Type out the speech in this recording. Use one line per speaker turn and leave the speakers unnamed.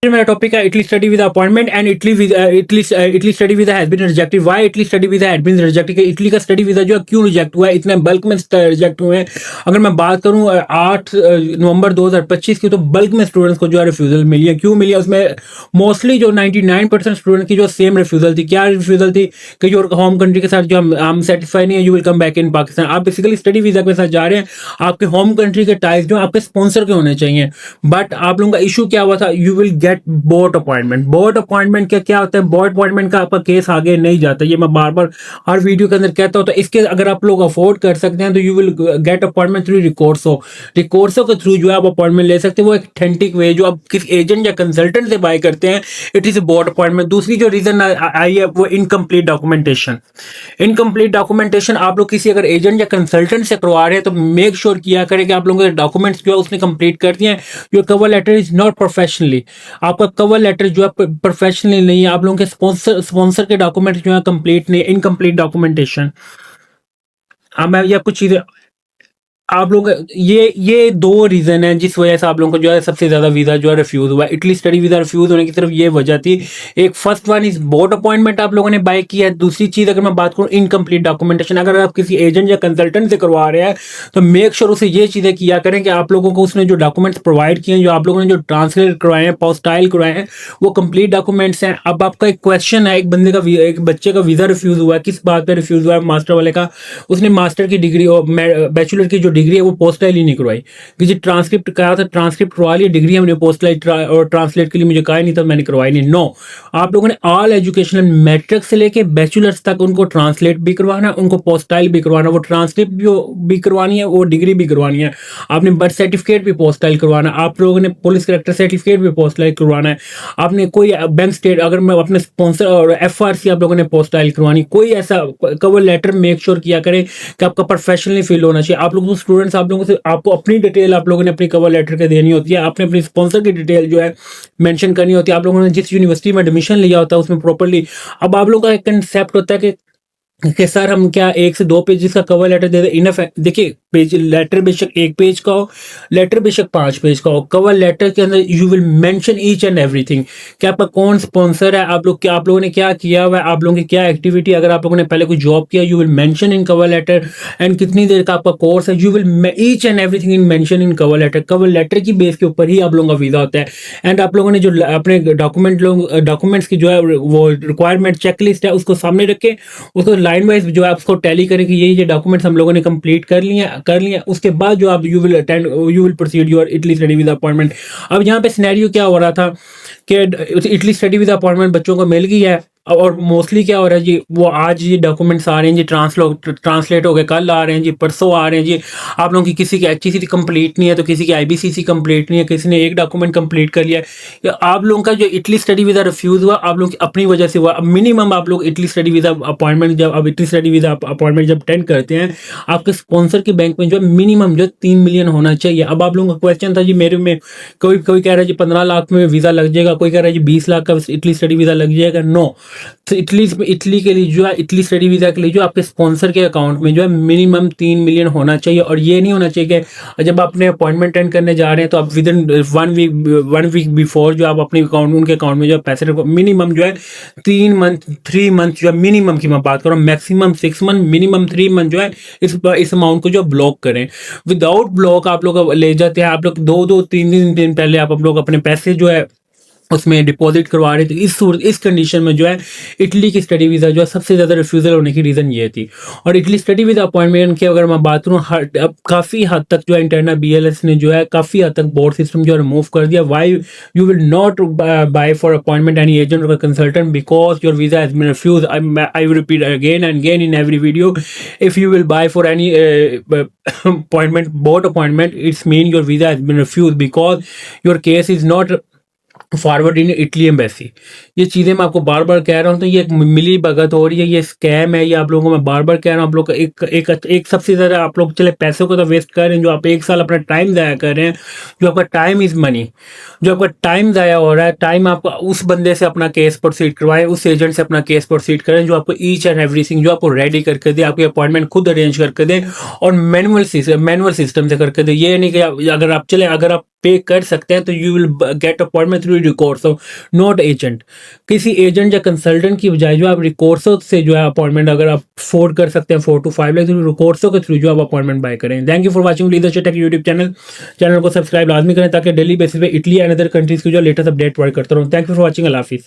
मेरा टॉपिक है Italy study visa appointment and Italy study visa has been rejected. Why Italy study visa has been rejected? Italy का study visa जो है क्यों reject हुआ है, इतने बल्क में रिजेक्ट हुए हैं। अगर मैं बात करूं 8 नवंबर 2025 की, तो बल्क में स्टूडेंट्स को जो है रिफ्यूजल मिली है। क्यों मिली है? उसमें मोस्टली जो 99% स्टूडेंट की जो सेम रिफ्यूजल थी। क्या रिफ्यूजल थी? कि जो होम कंट्री के साथ जो हम सेटिस्फाई नहीं है, you will come back in Pakistan. आप बेसिकली स्टडी वीजा के साथ जा रहे हैं, आपके होम कंट्री के टाइज जो आपके स्पॉन्सर के होने चाहिए, बट आप लोगों का इशू क्या हुआ था? You will get bored appointment. Board appointment क्या होता है? बोर्ड अपॉइंटमेंट का आपका केस आगे नहीं जाता। ये मैं बार बार हर वीडियो के अंदर कहता हूं। तो इसके अगर आप लोग अफोर्ड कर सकते हैं तो you will get appointment through रिकोर्सो। रिकोर्सो के थ्रू जो है आप अपॉइंटमेंट ले सकते हैं। वो एक ऑथेंटिक वे जो आप किसी एजेंट या कंसल्टेंट से बाय करते हैं, इट इज बोर्ड अपॉइंटमेंट। दूसरी जो रीजन आई है वो इनकम्प्लीट डॉक्यूमेंटेशन। इनकम्प्लीट डॉक्यूमेंटेशन आप लोग किसी अगर एजेंट या कंसल्टेंट से करवा रहे हैं तो मेक श्योर किया करें कि आप लोगों के डॉक्यूमेंट्स जो है उसने कंप्लीट कर दिए हैं। Your cover letter is not professionally. आपका कवर लेटर जो है प्रोफेशनली नहीं है। आप लोगों के स्पॉन्सर के डॉक्यूमेंट जो है कंप्लीट नहीं, इनकम्प्लीट डॉक्यूमेंटेशन। अब मैं या कुछ चीजें आप लोग ये दो रीजन है जिस वजह से आप लोगों को जो है सबसे ज्यादा वीजा जो है रिफ्यूज हुआ। इटली स्टडी वीजा रिफ्यूज होने की सिर्फ ये वजह थी। एक first one is board appointment आप लोगों ने बाय किया है। दूसरी चीज अगर मैं बात करूं इनकम्प्लीट डॉक्यूमेंटेशन। अगर आप किसी एजेंट या कंसल्टेंट से करवा रहे हैं तो मेक श्योर उसे ये चीजें किया करें कि आप लोगों को उसने जो डॉक्यूमेंट्स प्रोवाइड किए हैं, जो आप लोगों ने जो ट्रांसलेट करवाए हैं, पोस्टाइल करवाए हैं, वो कंप्लीट डॉक्यूमेंट्स हैं। अब आपका एक क्वेश्चन है, एक बच्चे का वीजा रिफ्यूज हुआ है, किस बात पर रिफ्यूज हुआ है? मास्टर वाले का, उसने मास्टर की डिग्री और बैचलर की जो डिग्री है वो पोस्टाइल नहीं करवाई। किसी ट्रांसक्रिप्ट कहा था, ट्रांसक्रिप्ट करवा लिया, डिग्री हमने पोस्ट और ट्रांसलेट के लिए मुझे कहा नहीं था, मैंने करवाई नहीं। नो, आप लोगों ने ऑल एजुकेशनल मैट्रिक से लेके बैचलर्स तक उनको ट्रांसलेट भी करवाना, उनको पोस्टाइल भी करवाना, वो ट्रांसक्रिप्ट भी करवानी है, वो डिग्री भी करवानी है। आपने बर्थ सर्टिफिकेट भी पोस्टाइल करवाना, आप लोगों ने पुलिस करेक्टर सर्टिफिकेट भी पोस्टाइल करवाना है। आपने कोई बैंक स्टेट, अगर मैं अपने स्पॉन्सर और FRC आप लोगों ने पोस्टाइल करवानी। कोई ऐसा कवर लेटर मेक श्योर किया करें कि आपका प्रोफेशनली फील होना चाहिए। आप लोगों को स्टूडेंट्स, आप लोगों से आपको अपनी डिटेल आप लोगों ने अपनी कवर लेटर के देनी होती है। आपने अपनी स्पॉन्सर की डिटेल जो है मेंशन करनी होती है। आप लोगों ने जिस यूनिवर्सिटी में एडमिशन लिया होता है उसमें प्रॉपर्ली। अब आप लोगों का एक कंसेप्ट होता है कि सर हम क्या 1 से 2 पेजेस का कवर लेटर दे दें, इनफ है। देखिए, पेज लेटर बेशक 1 पेज का हो, लेटर बेशक 5 पेज का हो, कवर लेटर के अंदर you will mention each and everything कि आपका कौन स्पॉन्सर है, आप लोगों ने क्या किया हुआ है, आप लोगों की क्या एक्टिविटी, अगर आप लोगों ने पहले कोई जॉब किया you will mention in cover letter, and कितनी देर का आपका कोर्स है, you will each and everything in mention in cover letter. Cover letter की बेस के ऊपर ही आप लोगों का वीजा होता है। एंड आप लोगों ने जो अपने डॉक्यूमेंट्स की जो है वो रिक्वायरमेंट चेकलिस्ट है उसको सामने रखे, उसको लाइन वाइज जो है आपको टैली करें कि ये डॉक्यूमेंट्स हम लोगों ने कंप्लीट कर लिया। उसके बाद जो आप you will proceed your Italy study visa appointment. अब यहाँ पे सिनेरियो क्या हो रहा था कि इटली स्टडी वीजा अपॉइंटमेंट बच्चों को मिल गई है, और मोस्टली क्या हो रहा है जी, वो आज ये डॉक्यूमेंट्स आ रहे हैं जी, ट्रांसलेट हो गए, कल आ रहे हैं जी, परसों आ रहे हैं जी। आप लोगों की किसी की HCC कंप्लीट नहीं है तो किसी की IBCC कंप्लीट नहीं है, किसी ने एक डॉक्यूमेंट कंप्लीट कर लिया है। आप लोगों का जो इटली स्टडी वीजा रिफ्यूज हुआ आप लोगों की अपनी वजह से हुआ। अब मिनिमम आप लोग इटली स्टडी वीजा अपॉइंटमेंट जब अटेंड करते हैं, आपके स्पॉन्सर के बैंक में जो मिनिमम जो 3 मिलियन होना चाहिए। अब आप लोगों का क्वेश्चन था जी मेरे में, कोई कह रहा है जी 15 लाख में वीजा लग जाएगा, कोई कह रहा है जी 20 लाख का इटली स्टडी वीजा लग जाएगा। नो, तो इटली के लिए जो है, इटली स्टडी वीजा के लिए जो आपके स्पॉन्सर के अकाउंट में जो है मिनिमम 3 मिलियन होना चाहिए। और ये नहीं होना चाहिए कि जब आप अपने अपॉइंटमेंट अटेंड करने जा रहे हैं तो आप विद इन 1 वीक बिफोर जो आप अपने उनके अकाउंट में जो पैसे रखो। मिनिमम जो है 3 मंथ जो है, मिनिमम की मैं बात कर रहा हूँ, मैक्सिमम 6 मंथ, मिनिमम 3 मंथ जो है इस अमाउंट को जो ब्लॉक करें। विदाउट ब्लॉक आप लोग ले जाते हैं, आप लोग 2-3 दिन पहले आप लोग अपने पैसे जो है उसमें डिपॉजिट करवा रहे थे। इस कंडीशन में जो है इटली की स्टडी वीजा जो है सबसे ज्यादा रिफ्यूजल होने की रीजन ये थी। और इटली स्टडी वीजा अपॉइंटमेंट की अगर मैं बात करूँ, अब काफी हद तक जो है इंटरनल BLS ने जो है काफी हद तक बोर्ड सिस्टम जो है रिमूव कर दिया। Why you will not buy for appointment any agent और consultant because your visa has been refuse. I will repeat again and again in every video, if you will buy for any appointment, board appointment, it's mean your visa has been refuse because your case is not forward in Italy embassy. ये चीज़ें मैं आपको बार बार कह रहा हूँ, तो ये एक मिली भगत हो रही है, ये स्कैम है, ये आप लोगों को मैं बार बार कह रहा हूँ। आप लोग एक सबसे ज़्यादा आप लोग चले पैसों को तो वेस्ट कर रहे हैं, जो आप 1 साल अपना टाइम ज़ाया कर रहे हैं, जो आपका टाइम इज़ मनी, जो आपका टाइम ज़ाया हो रहा है, टाइम आपका उस बंदे से अपना केस प्रोसीड करवाएं, उस एजेंट से अपना केस प्रोसीड करें जो आपको ईच एंड एवरीथिंग जो आपको रेडी करके दे, आपकी अपॉइंटमेंट खुद अरेंज करके दे और मैनुअल सिस्टम से करके दे। ये नहीं कि अगर आप पे कर सकते हैं तो you will get appointment through recourso, not agent. किसी एजेंट या कंसल्टेंट की बजाय जो आप रिकोर्सो से जो है अपॉइंटमेंट अगर आप अफोर्ड कर सकते हैं 4 to 5 लाख, तो रिकोर्सो के थ्रू जो आप अपॉइंटमेंट बाय करें। Thank you for watching leadership take YouTube channel को सब्सक्राइब लाजमी करें ताकि डेली बेसिस पे इटली एंड अदर कंट्रीज की जो लेटेस्ट अपडेट प्रोवाइड करता रहूं। थैंक यू फॉर वाचिंग, अल्लाह हाफिज़।